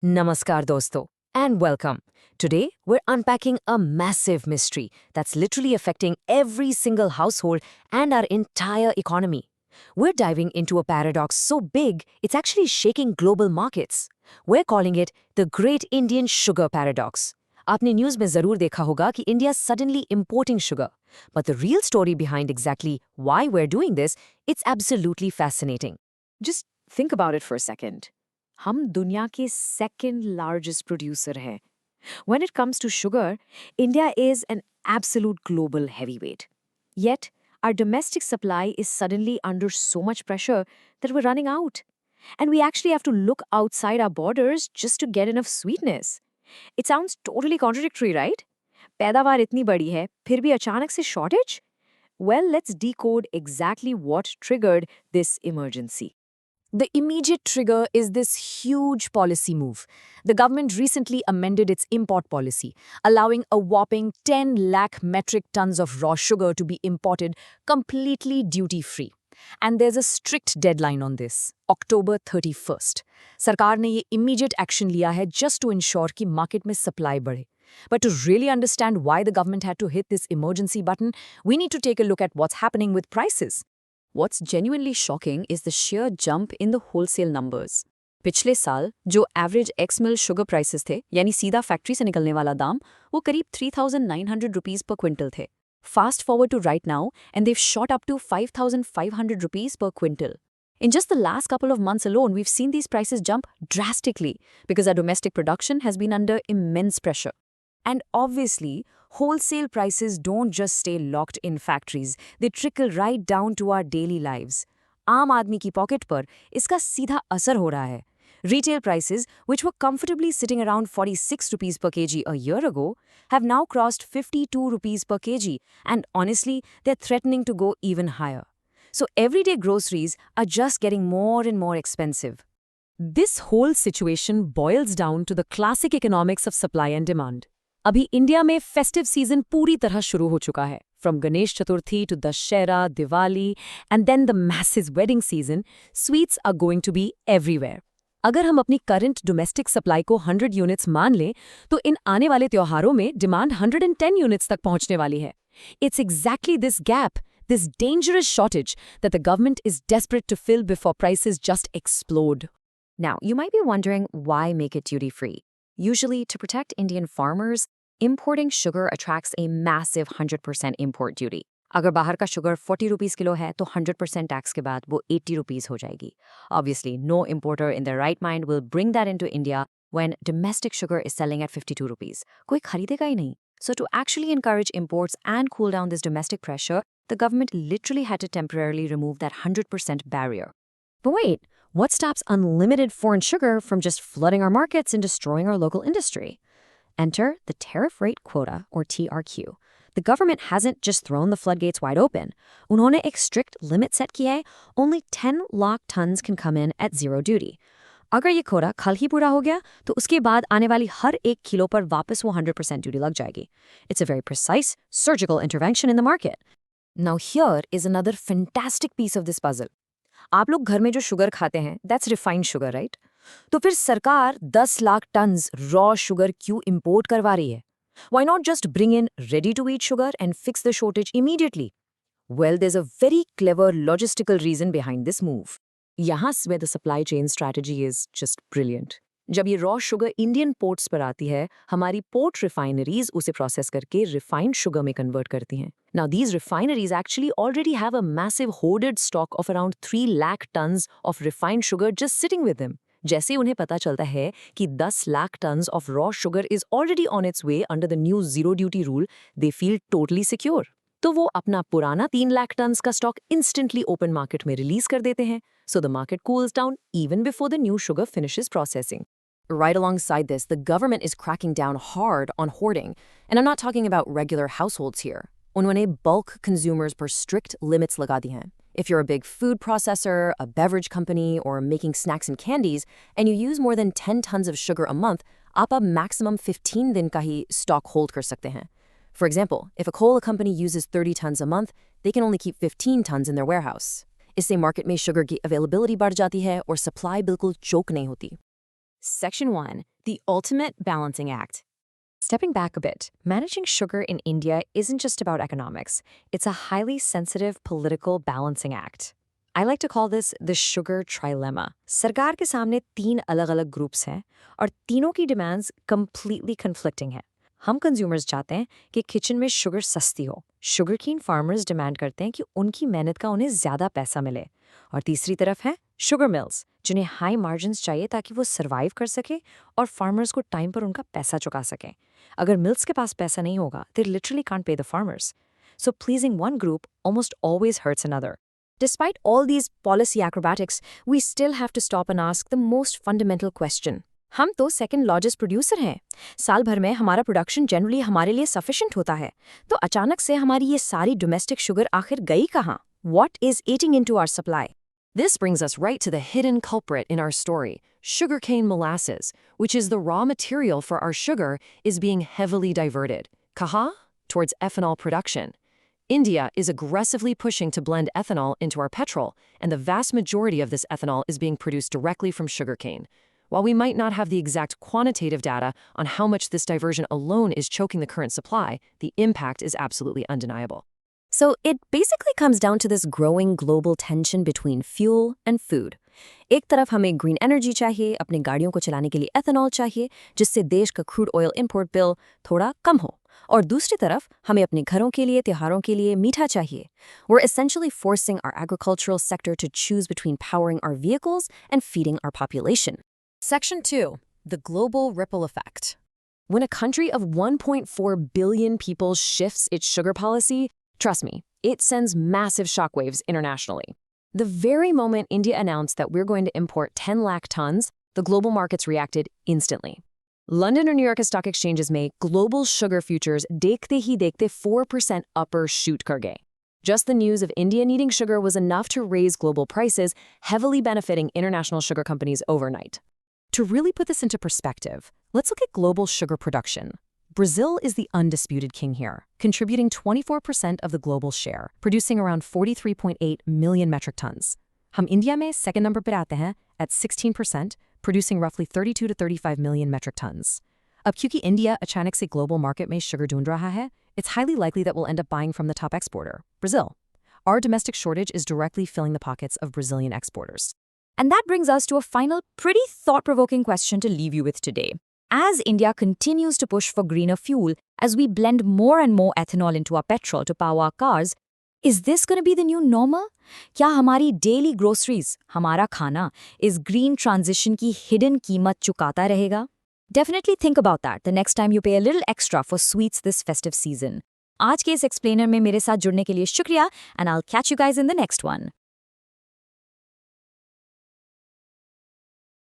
Namaskar dosto and welcome. Today we're unpacking a massive mystery that's literally affecting every single household and our entire economy. We're diving into a paradox so big it's actually shaking global markets. We're calling it the Great Indian Sugar Paradox. आपने news में ज़रूर देखा होगा कि India is suddenly importing sugar. But the real story behind exactly why we're doing this, it's absolutely fascinating. Just think about it for a second. हम दुनिया के second largest producer हैं. When it comes to sugar, India is an absolute global heavyweight. Yet, our domestic supply is suddenly under so much pressure that we're running out. And we actually have to look outside our borders just to get enough sweetness. It sounds totally contradictory, right? पैदावार इतनी बड़ी है, फिर भी अचानक से shortage? Well, let's decode exactly what triggered this emergency. The immediate trigger is this huge policy move. The government recently amended its import policy, allowing a whopping 10 lakh metric tons of raw sugar to be imported completely duty-free. And there's a strict deadline on this, October 31st. सरकार ने ये immediate action लिया है just to ensure कि market में supply बढ़े. But to really understand why the government had to hit this emergency button, we need to take a look at what's happening with prices. What's genuinely shocking is the sheer jump in the wholesale numbers. पिछले साल जो average x मिल sugar prices थे यानी सीधा factory से निकलने वाला दाम वो करीब 3,900 रुपीस पर क्विंटल थे. Fast forward to right now and they've shot up to 5,500 rupees per quintal. In just the last couple of months alone, we've seen these prices jump drastically because our domestic production has been under immense pressure. And obviously, wholesale prices don't just stay locked in factories, they trickle right down to our daily lives. आम आदमी की pocket पर इसका सीधा असर हो रहा है. Retail prices, which were comfortably sitting around 46 rupees per kg a year ago, have now crossed 52 rupees per kg, and honestly, they're threatening to go even higher. So everyday groceries are just getting more and more expensive. This whole situation boils down to the classic economics of supply and demand. अभी India में festive season पूरी तरह शुरू हो चुका है. From Ganesh Chaturthi to Dashera, Diwali, and then the massive wedding season, sweets are going to be everywhere. अगर हम अपनी करंट डोमेस्टिक सप्लाई को 100 यूनिट्स मान लें, तो इन आने वाले त्योहारों में डिमांड 110 यूनिट्स तक पहुंचने वाली है. It's exactly this gap, this dangerous shortage, that the government is desperate to fill before prices just explode. Now, you might be wondering why make it duty-free. Usually, to protect Indian farmers, importing sugar attracts a massive 100% import duty. अगर बाहर का sugar 40 rupees kilo है तो 100% tax के बाद वो 80 rupees हो जाएगी. Obviously, no importer in their right mind will bring that into India when domestic sugar is selling at 52 rupees. कोई खरीदेगा ही नहीं. So to actually encourage imports and cool down this domestic pressure, the government literally had to temporarily remove that 100% barrier. But wait, what stops unlimited foreign sugar from just flooding our markets and destroying our local industry? Enter the tariff rate quota, or TRQ. The government hasn't just thrown the floodgates wide open. उन्होंने एक strict limit set किया है. Only 10 lakh tons can come in at zero duty. अगर ये quota कल ही पूरा हो गया, तो उसके बाद आने वाली हर एक किलो पर वापस वो 100% duty लग जाएगी. It's a very precise, surgical intervention in the market. Now here is another fantastic piece of this puzzle. आप लोग घर में जो शुगर खाते हैं, that's refined sugar, right? तो फिर सरकार 10 लाख टन्स रॉ शुगर क्यों इंपोर्ट करवा रही है? Why not just bring in ready-to-eat sugar and fix the shortage immediately? Well, there's a very clever logistical reason behind this move. यहाँ where the supply chain strategy is just brilliant. जब ये raw sugar Indian ports पर आती है, हमारी port refineries उसे process करके refined sugar में कन्वर्ट करती हैं. Now, these refineries actually already have a massive hoarded stock of around 3 lakh tons of refined sugar just sitting with them. जैसे उन्हें पता चलता है कि 10 lakh tons of raw sugar is already on its way under the new zero duty rule, they feel totally secure. तो वो अपना पुराना 3 लाख tons का स्टॉक instantly open market में रिलीज कर देते हैं, so the market cools down even before the new sugar finishes processing. Right alongside this, the government is cracking down hard on hoarding, and I'm not talking about regular households here. उन्होंने bulk consumers पर strict limits लगा दी हैं. If you're a big food processor, a beverage company, or making snacks and candies, and you use more than 10 tons of sugar a month, आप अब maximum 15 दिन का ही stock hold कर सकते हैं. For example, if a cola company uses 30 tons a month, they can only keep 15 tons in their warehouse. इससे market में sugar की availability बढ़ जाती है और supply बिल्कुल choke नहीं होती. Section 1. The Ultimate Balancing Act. Stepping back a bit, managing sugar in India isn't just about economics. It's a highly sensitive political balancing act. I like to call this the sugar trilemma. सरकार के सामने 3 अलग-अलग groups हैं और तीनों की demands completely conflicting हैं. हम कंज्यूमर्स चाहते हैं कि किचन में शुगर सस्ती हो. शुगरकेन फार्मर्स डिमांड करते हैं कि उनकी मेहनत का उन्हें ज़्यादा पैसा मिले. और तीसरी तरफ है शुगर मिल्स, जिन्हें हाई मार्जिन्स चाहिए ताकि वो सर्वाइव कर सके और फार्मर्स को टाइम पर उनका पैसा चुका सकें. अगर मिल्स के पास पैसा नहीं होगा, they literally can't pay the farmers. So pleasing one group almost always hurts another. Despite all these policy acrobatics, we still have to stop and ask the most fundamental question. हम तो second largest producer हैं. साल भर में हमारा production generally हमारे लिए sufficient होता है. तो अचानक से हमारी ये सारी डोमेस्टिक शुगर आखिर गई कहाँ? What is eating into our supply? This brings us right to the hidden culprit in our story. Sugarcane molasses, which is the raw material for our sugar, is being heavily diverted. Kaha? Towards ethanol production. India is aggressively pushing to blend ethanol into our petrol, and the vast majority of this ethanol is being produced directly from sugarcane. While we might not have the exact quantitative data on how much this diversion alone is choking the current supply, the impact is absolutely undeniable. So it basically comes down to this growing global tension between fuel and food. एक तरफ हमें green energy चाहिए, अपनी गाड़ियों को चलाने के लिए एथेनॉल चाहिए, जिससे देश का क्रूड ऑयल इंपोर्ट बिल थोड़ा कम हो. और दूसरी तरफ हमें अपने घरों के लिए, त्योहारों के लिए मीठा चाहिए. We're essentially forcing our agricultural sector to choose between powering our vehicles and feeding our population. Section 2. The Global Ripple Effect. When a country of 1.4 billion people shifts its sugar policy, trust me, it sends massive shockwaves internationally. The very moment India announced that we're going to import 10 lakh tons, the global markets reacted instantly. London or New York Stock Exchanges में global sugar futures देखते ही देखते 4% upper shoot कर गए. Just the news of India needing sugar was enough to raise global prices, heavily benefiting international sugar companies overnight. To really put this into perspective, let's look at global sugar production. Brazil is the undisputed king here, contributing 24% of the global share, producing around 43.8 million metric tons. हम India में second number पर आते हैं at 16%, producing roughly 32 to 35 million metric tons. अब क्योंकि India अचानक से global market में sugar ढूंढ रहा है, it's highly likely that we'll end up buying from the top exporter, Brazil. Our domestic shortage is directly filling the pockets of Brazilian exporters. And that brings us to a final, pretty thought-provoking question to leave you with today. As India continues to push for greener fuel, as we blend more and more ethanol into our petrol to power our cars, is this going to be the new normal? क्या हमारी daily groceries, हमारा खाना, इस green transition की hidden कीमत चुकाता रहेगा? Definitely think about that the next time you pay a little extra for sweets this festive season. आज के इस explainer में मेरे साथ जुड़ने के लिए शुक्रिया, and I'll catch you guys in the next one.